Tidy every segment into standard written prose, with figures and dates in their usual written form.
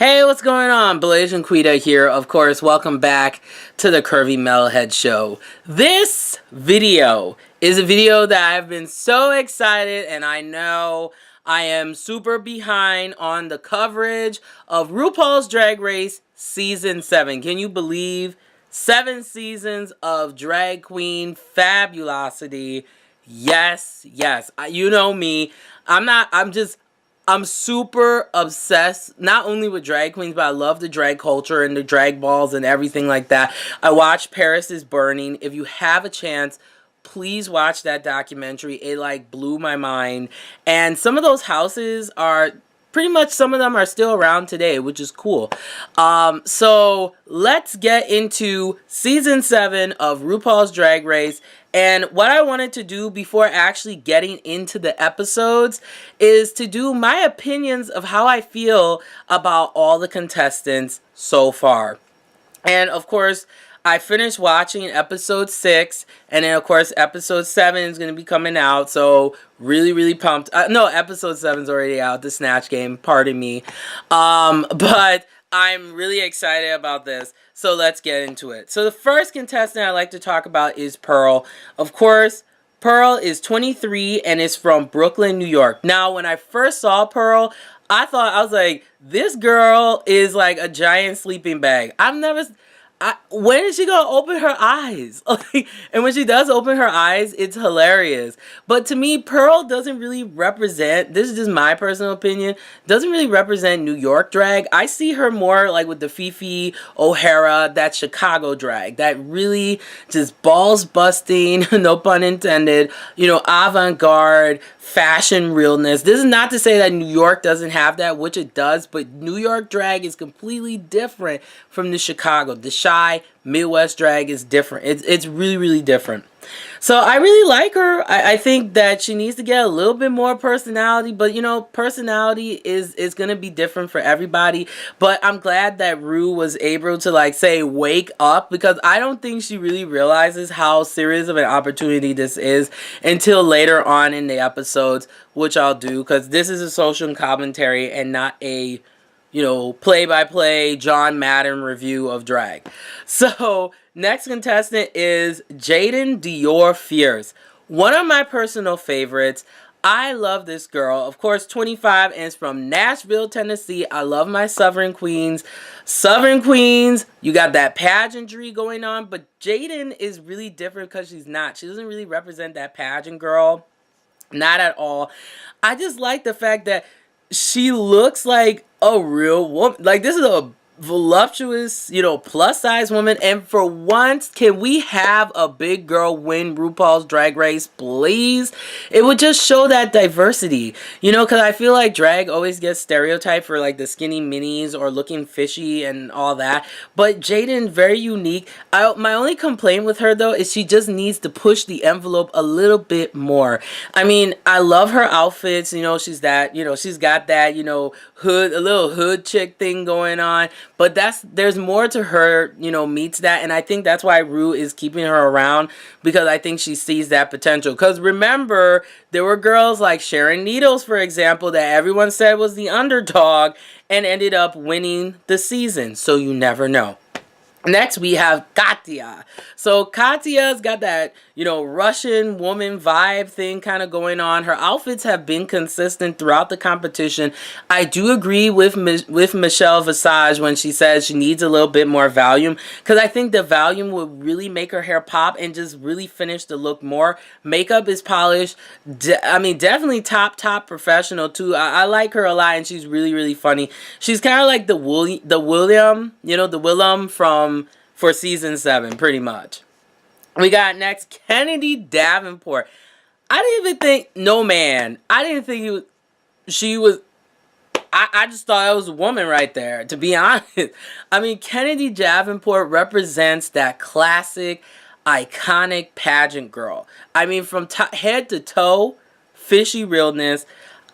Hey, what's going on? Blasian Quita here. Of course, welcome back to the Curvy Metalhead Show. This video is a video that I've been so excited, and I know I am super behind on the coverage of RuPaul's Drag Race Season 7. Can you believe 7 seasons of drag queen fabulosity? Yes, yes. You know me. I'm super obsessed, not only with drag queens, but I love the drag culture and the drag balls and everything like that. I watched Paris is Burning. If you have a chance, please watch that documentary. It like blew my mind. And some of those houses are pretty much, some of them are still around today, which is cool. So let's get into season 7 of RuPaul's Drag Race. And what I wanted to do before actually getting into the episodes is to do my opinions of how I feel about all the contestants so far. And of course, I finished watching episode 6, and then of course episode 7 is going to be coming out, so really pumped. No, episode 7 is already out, the Snatch Game, pardon me. But I'm really excited about this, so let's get into it. So the first contestant I'd like to talk about is Pearl. Of course, Pearl is 23 and is from Brooklyn, New York. Now, when I first saw Pearl, I was like, this girl is like a giant sleeping bag. When is she gonna open her eyes? And when she does open her eyes, it's hilarious. But to me, Pearl doesn't really represent, this is just my personal opinion, doesn't really represent New York drag. I see her more like with the Fifi O'Hara, that Chicago drag, that really just balls busting, no pun intended, you know, avant-garde, fashion realness. This is not to say that New York doesn't have that, which it does, but New York drag is completely different from the Chicago. The shy Midwest drag is different. It's really different. So I really like her. I think that she needs to get a little bit more personality, but you know, personality is going to be different for everybody. But I'm glad that Ru was able to like say wake up, because I don't think she really realizes how serious of an opportunity this is until later on in the episodes, which I'll do, because this is a social commentary and not a, you know, play-by-play John Madden review of drag. So next contestant is Jaden Dior Fierce, one of my personal favorites. I love this girl. Of course, 25 and is from Nashville, Tennessee. I love my Southern Queens. Southern Queens, you got that pageantry going on, but Jaden is really different because she doesn't really represent that pageant girl. Not at all. I just like the fact that she looks like a real woman. Like, this is a voluptuous, you know, plus size woman. And for once, can we have a big girl win RuPaul's Drag Race, please? It would just show that diversity, you know, because I feel like drag always gets stereotyped for like the skinny minis or looking fishy and all that. But Jaden, very unique. My only complaint with her though is she just needs to push the envelope a little bit more. I mean, I love her outfits, you know, she's got that, you know, hood, a little hood chick thing going on. But there's more to her, you know, meets that. And I think that's why Ru is keeping her around, because I think she sees that potential. Because remember, there were girls like Sharon Needles, for example, that everyone said was the underdog and ended up winning the season. So you never know. Next, we have Katya. So Katya's got that, you know, Russian woman vibe thing kind of going on. Her outfits have been consistent throughout the competition. I do agree with Michelle Visage when she says she needs a little bit more volume, because I think the volume would really make her hair pop and just really finish the look more. Makeup is polished. I mean, definitely top professional too. I like her a lot, and she's really funny. She's kind of like the William, you know, the Willem for season 7, pretty much. We got next Kennedy Davenport. I didn't even think, I didn't think she was, I just thought it was a woman right there, to be honest. I mean, Kennedy Davenport represents that classic, iconic pageant girl. I mean, from head to toe, fishy realness.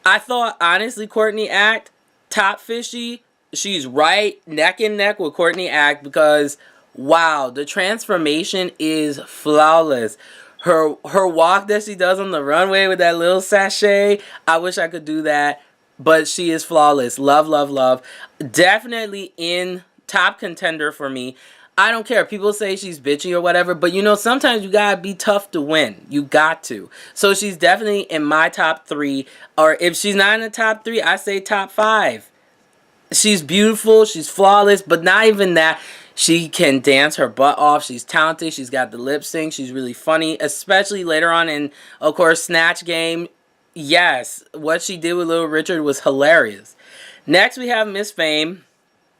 I thought, honestly, Courtney Act, top fishy. She's right neck and neck with Courtney Act, because wow, the transformation is flawless. Her walk that she does on the runway with that little sachet, I wish I could do that. but she is flawless. Love, love, love. Definitely in top contender for me. I don't care. People say she's bitchy or whatever, but you know, sometimes you gotta be tough to win. You got to. So she's definitely in my top 3. Or if she's not in the top 3, I say top 5. She's beautiful. She's flawless, but not even that. She can dance her butt off. She's talented. She's got the lip sync. She's really funny, especially later on in, of course, Snatch Game. Yes, what she did with Little Richard was hilarious. Next, we have Miss Fame.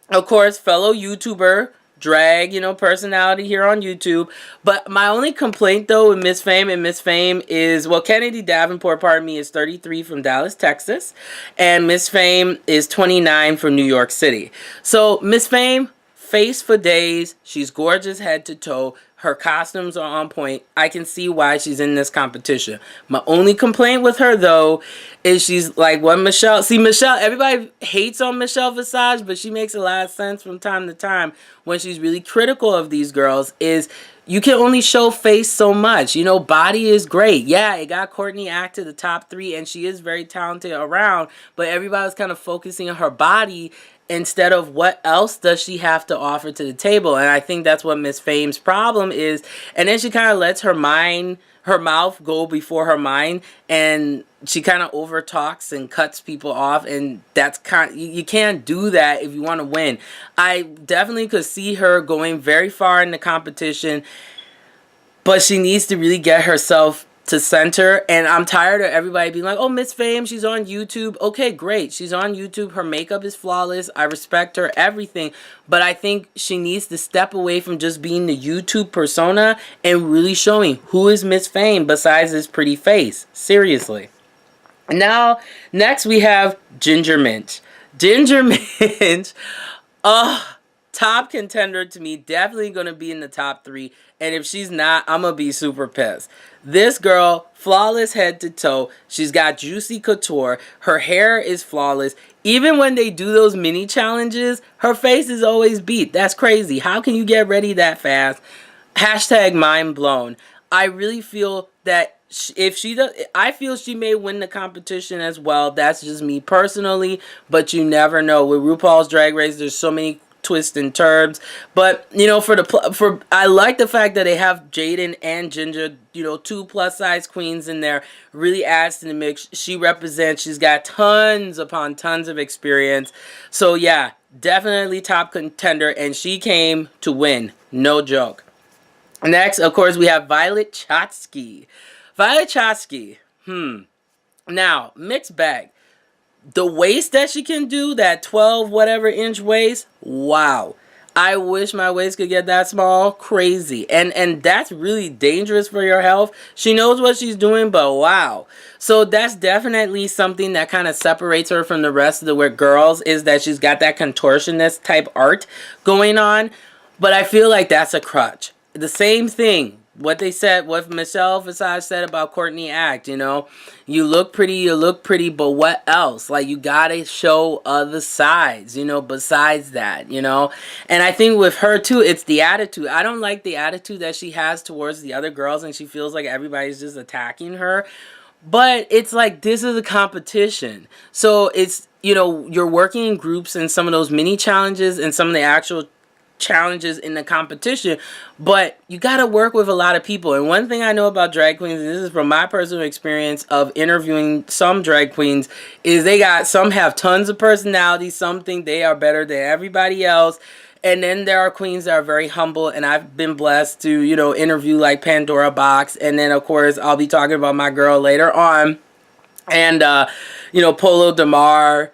Of course, fellow YouTuber, drag, you know, personality here on YouTube. But my only complaint, though, with Miss Fame and Miss Fame is, well, Kennedy Davenport, pardon me, is 33 from Dallas, Texas. And Miss Fame is 29 from New York City. So, Miss Fame, face for days. She's gorgeous head to toe. Her costumes are on point. I can see why she's in this competition. My only complaint with her, though, is she's like what Michelle... See, Michelle, everybody hates on Michelle Visage, but she makes a lot of sense from time to time when she's really critical of these girls, is you can only show face so much. You know, body is great. Yeah, it got Courtney Act to the top 3, and she is very talented around, but everybody's kind of focusing on her body instead of what else does she have to offer to the table. And I think that's what Miss Fame's problem is. And then she kind of lets her mouth go before her mind, and she kind of over talks and cuts people off, and that's you can't do that if you want to win. I definitely could see her going very far in the competition, but she needs to really get herself to center. And I'm tired of everybody being like, oh, Miss Fame, she's on YouTube. Okay, great. She's on YouTube. Her makeup is flawless. I respect her, everything. But I think she needs to step away from just being the YouTube persona and really showing who is Miss Fame besides this pretty face. Seriously. Now, next we have Ginger Minch. Ginger Minch, top contender to me, definitely going to be in the top 3. And if she's not, I'm going to be super pissed. This girl, flawless head to toe. She's got juicy couture. Her hair is flawless. Even when they do those mini challenges, her face is always beat. That's crazy. How can you get ready that fast? Hashtag mind blown. I really feel that if she does, I feel she may win the competition as well. That's just me personally, but you never know. With RuPaul's Drag Race, there's so many twists and turns. But you know, I like the fact that they have Jaden and Ginger, you know, 2 plus size queens in there. Really adds to the mix. She represents. She's got tons upon tons of experience. So yeah, definitely top contender, and she came to win. No joke. Next, of course, we have Violet Chachki. Violet Chachki, now, mixed bag. The waist that she can do, that 12 whatever inch waist, wow. I wish my waist could get that small. Crazy. And that's really dangerous for your health. She knows what she's doing, but wow. So that's definitely something that kind of separates her from the rest of the girls, is that she's got that contortionist type art going on. But I feel like that's a crutch. The same thing. What Michelle Visage said about Courtney Act, you know, you look pretty, but what else? Like, you gotta show other sides, you know, besides that, you know. And I think with her too, it's the attitude. I don't like the attitude that she has towards the other girls, and she feels like everybody's just attacking her. But it's like, this is a competition. So it's, you know, you're working in groups and some of those mini challenges and some of the actual challenges in the competition, but you got to work with a lot of people. And one thing I know about drag queens, and this is from my personal experience of interviewing some drag queens, is some have tons of personality, some think they are better than everybody else, and then there are queens that are very humble. And I've been blessed to, you know, interview like Pandora Box, and then of course I'll be talking about my girl later on, and you know, Polo Del Mar,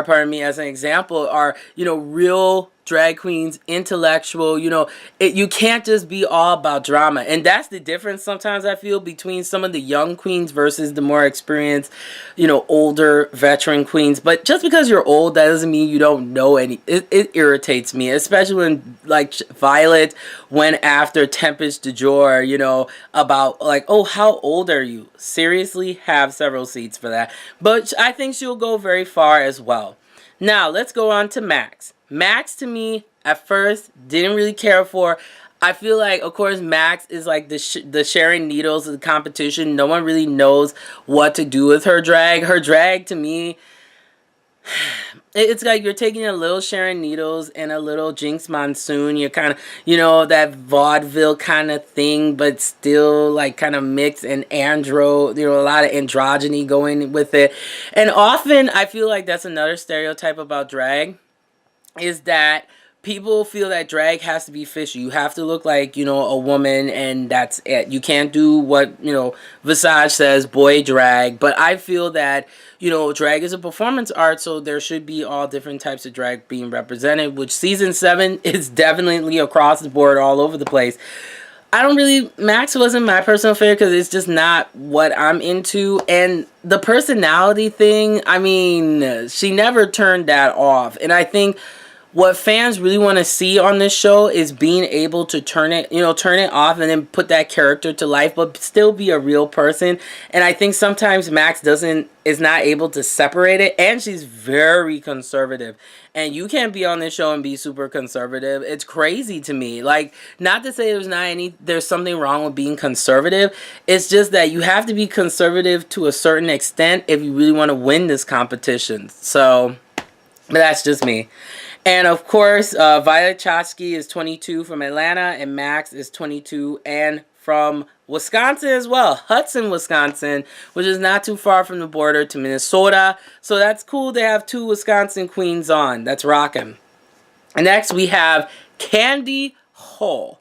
pardon me, as an example, are, you know, real drag queens, intellectual. You know, you can't just be all about drama. And that's the difference sometimes I feel between some of the young queens versus the more experienced, you know, older veteran queens. But just because you're old, that doesn't mean you don't know any. It irritates me, especially when like Violet went after Tempest DeJour, you know, about like, oh, how old are you? Seriously, have several seats for that. But I think she'll go very far as well. Now, let's go on to Max. Max, to me, at first, didn't really care for. I feel like, of course, Max is like the Sharon Needles of the competition. No one really knows what to do with her drag. Her drag, to me, it's like you're taking a little Sharon Needles and a little Jinx Monsoon. You're kind of, you know, that vaudeville kind of thing, but still like kind of mixed and you know, a lot of androgyny going with it. And often I feel like that's another stereotype about drag, is that people feel that drag has to be fishy. You have to look like, you know, a woman, and that's it. You can't do what, you know, Visage says, boy drag. But I feel that, you know, drag is a performance art, so there should be all different types of drag being represented, which season 7 is definitely across the board, all over the place. I don't really, Max wasn't my personal favorite because it's just not what I'm into. And the personality thing, I mean, she never turned that off. And I think what fans really want to see on this show is being able to turn it, you know, turn it off and then put that character to life, but still be a real person. And I think sometimes Max is not able to separate it, and she's very conservative. And you can't be on this show and be super conservative. It's crazy to me. Like, not to say there's something wrong with being conservative. It's just that you have to be conservative to a certain extent if you really want to win this competition. So, but that's just me. And of course, Violet Chachki is 22 from Atlanta, and Max is 22 and from Wisconsin as well. Hudson, Wisconsin, which is not too far from the border to Minnesota. So that's cool to have 2 Wisconsin queens on. That's rocking. And next we have Candy Ho.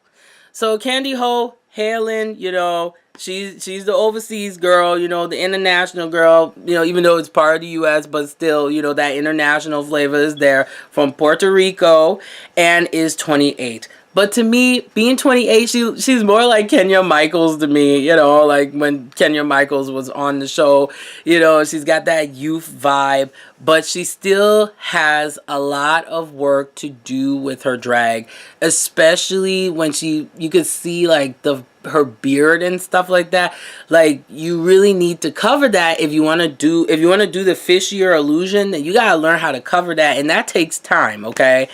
So Candy Ho, hailing, you know, she's the overseas girl, you know, the international girl, you know, even though it's part of the U.S., but still, you know, that international flavor is there, from Puerto Rico, and is 28. But to me, being 28, she's more like Kenya Michaels to me, you know, like when Kenya Michaels was on the show, you know, she's got that youth vibe, but she still has a lot of work to do with her drag, especially when you could see like her beard and stuff like that. Like, you really need to cover that if you want to do the fishier illusion. Then you gotta learn how to cover that, and that takes time, okay?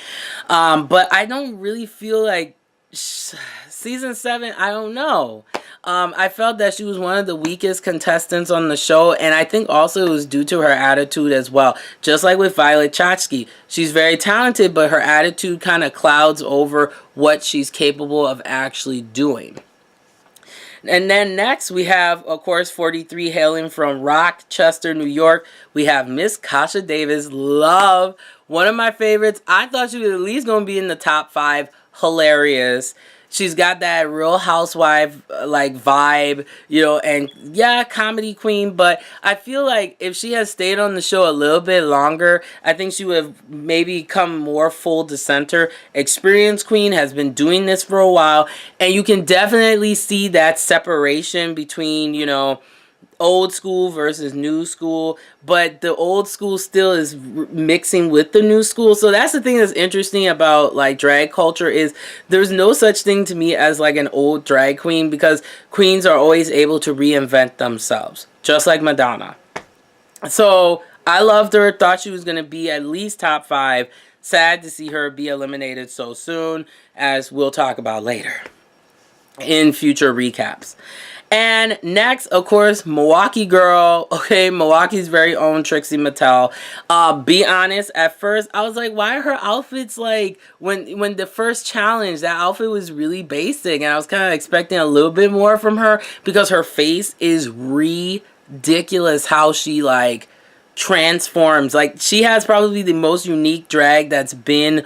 But I don't really feel like season 7, I don't know. I felt that she was one of the weakest contestants on the show, and I think also it was due to her attitude as well. Just like with Violet Chachki, she's very talented, but her attitude kind of clouds over what she's capable of actually doing. And then next we have, of course, 43, hailing from Rochester, New York. We have Miss Kasha Davis. Love. One of my favorites. I thought she was at least going to be in the top 5. Hilarious. She's got that Real Housewife like vibe, you know, and yeah, comedy queen. But I feel like if she had stayed on the show a little bit longer, I think she would have maybe come more full to center. Experienced queen, has been doing this for a while, and you can definitely see that separation between, you know, old school versus new school, but the old school still is mixing with the new school. So that's the thing that's interesting about like drag culture, is there's no such thing to me as like an old drag queen, because queens are always able to reinvent themselves, just like Madonna. So I loved her, thought she was going to be at least top 5. Sad to see her be eliminated so soon, as we'll talk about later in future recaps. And next, of course, Milwaukee girl. Okay, Milwaukee's very own Trixie Mattel. Be honest, at first I was like, why are her outfits like, when the first challenge, that outfit was really basic, and I was kind of expecting a little bit more from her, because her face is ridiculous how she like transforms. Like, she has probably the most unique drag that's been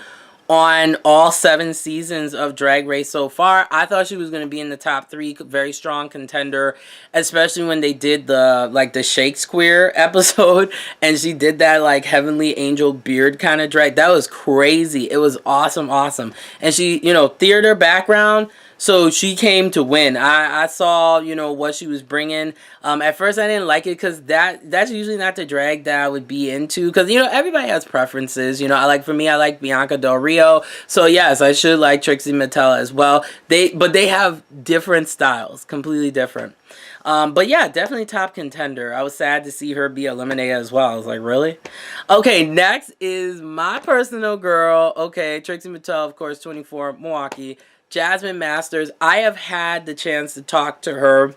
on all 7 seasons of Drag Race so far. I thought she was going to be in the top 3, very strong contender, especially when they did the Shakespeare episode, and she did that like Heavenly Angel beard kind of drag. That was crazy. It was awesome. And she, you know, theater background, so she came to win. I saw, you know, what she was bringing. At first I didn't like it, because that's usually not the drag that I would be into, because, you know, everybody has preferences. You know, for me, I like Bianca Del Rio. So yes, I should like Trixie Mattel as well. But they have different styles, completely different. But yeah, definitely top contender. I was sad to see her be eliminated as well. I was like, really? Okay, next is my personal girl. Okay, Trixie Mattel, of course, 24, Milwaukee. Jasmine Masters. I have had the chance to talk to her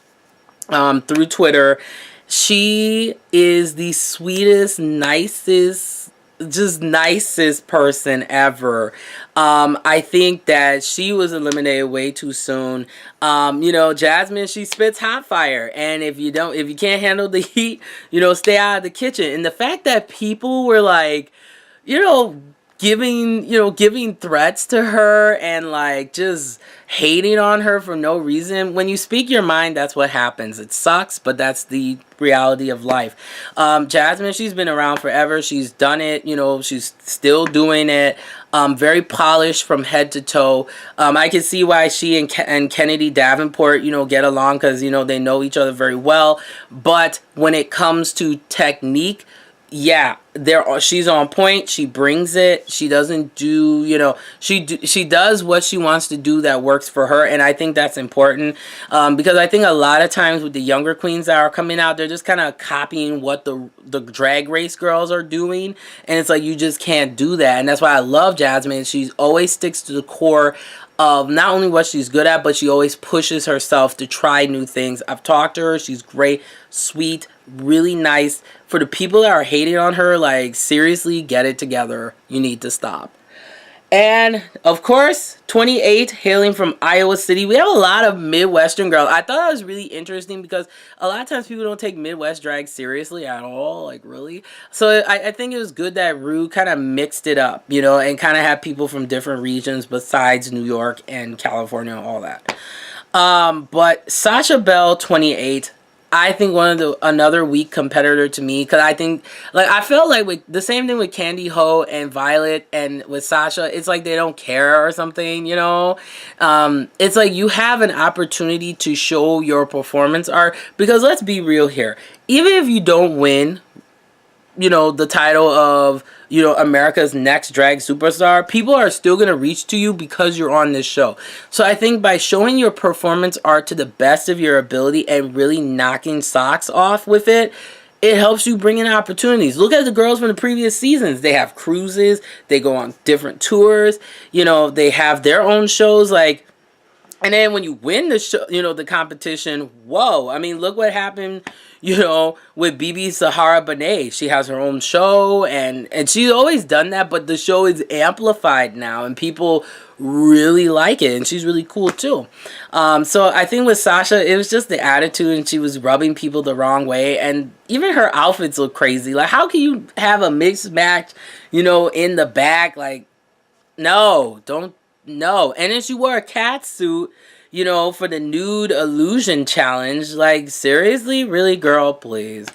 through Twitter. She is the sweetest, nicest just nicest person ever. I think that she was eliminated way too soon. You know, Jasmine, she spits hot fire, and if you can't handle the heat, you know, stay out of the kitchen. And the fact that people were like, you know, giving threats to her and like just hating on her for no reason. When you speak your mind, that's what happens. It sucks, but that's the reality of life. Jasmine, she's been around forever. She's done it, you know, she's still doing it. Very polished from head to toe. I can see why she and Kennedy Davenport, you know, get along, because, you know, they know each other very well. But when it comes to technique, yeah, she's on point. She brings it. She doesn't do, you know, she does what she wants to do that works for her, and I think that's important, because I think a lot of times with the younger queens that are coming out, they're just kind of copying what the drag race girls are doing, and it's like you just can't do that. And that's why I love Jasmine. She always sticks to the core of not only what she's good at, but she always pushes herself to try new things. I've talked to her. She's great, sweet, really nice. For the people that are hating on her, like, seriously, get it together. You need to stop. And, of course, 28, hailing from Iowa City. We have a lot of Midwestern girls. I thought that was really interesting because a lot of times people don't take Midwest drag seriously at all. Like, really? So I think it was good that Rue kind of mixed it up, you know, and kind of had people from different regions besides New York and California and all that. But Sasha Bell, 28, I think another weak competitor to me, because I think, like, I felt like with the same thing with Candy Ho and Violet and with Sasha, it's like they don't care or something, you know. It's like you have an opportunity to show your performance art, because let's be real here, even if you don't win, you know, the title of, you know, America's Next Drag Superstar, people are still going to reach to you because you're on this show. So I think by showing your performance art to the best of your ability and really knocking socks off with it, it helps you bring in opportunities. Look at the girls from the previous seasons. They have cruises. They go on different tours. You know, they have their own shows. Like, and then when you win the show, you know, the competition, whoa. I mean, look what happened, you know, with BB Sahara Benet. She has her own show, and she's always done that, but the show is amplified now, and people really like it, and she's really cool, too. So I think with Sasha, it was just the attitude, and she was rubbing people the wrong way, and even her outfits look crazy. Like, how can you have a mixed match, you know, in the back? Like, no, don't. No. And then she wore a cat suit, you know, for the nude illusion challenge. Like, seriously? Really, girl? Please.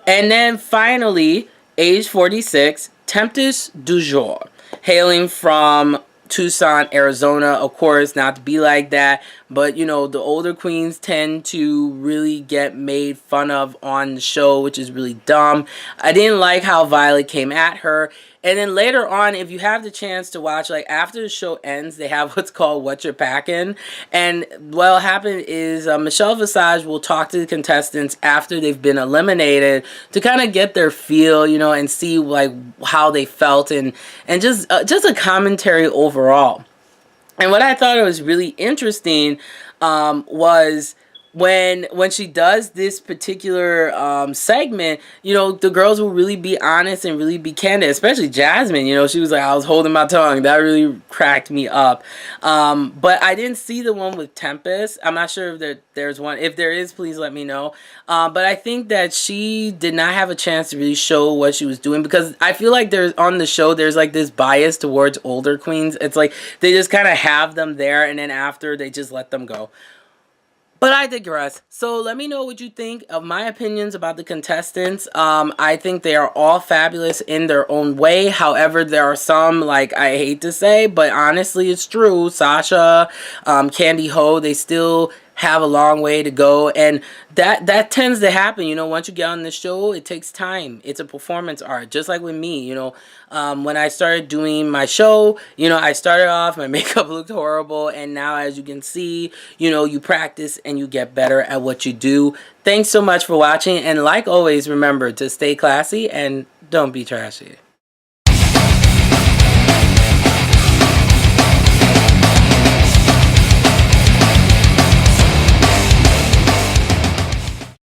And then finally, age 46, Tempest du Jour, hailing from Tucson, Arizona. Of course, not to be like that, but, you know, the older queens tend to really get made fun of on the show, which is really dumb. I didn't like how Violet came at her. And then later on, if you have the chance to watch, like, after the show ends, they have what's called What You're Packing. And what'll happen is Michelle Visage will talk to the contestants after they've been eliminated to kind of get their feel, you know, and see, like, how they felt, and just a commentary overall. And what I thought was really interesting was when she does this particular segment, you know, the girls will really be honest and really be candid, especially Jasmine. You know, she was like, I was holding my tongue. That really cracked me up. But I didn't see the one with Tempest. I'm not sure if there's one. If there is, please let me know. But I think that she did not have a chance to really show what she was doing, because I feel like on the show, there's like this bias towards older queens. It's like they just kind of have them there, and then after, they just let them go. But I digress. So let me know what you think of my opinions about the contestants. I think they are all fabulous in their own way. However, there are some, like, I hate to say, but honestly, it's true. Sasha, Candy Ho, they still have a long way to go, and that tends to happen. You know, once you get on the show, it takes time. It's a performance art, just like with me. You know, when I started doing my show, you know, I started off, my makeup looked horrible, and now, as you can see, you know, you practice and you get better at what you do. Thanks so much for watching, and like always, remember to stay classy and don't be trashy.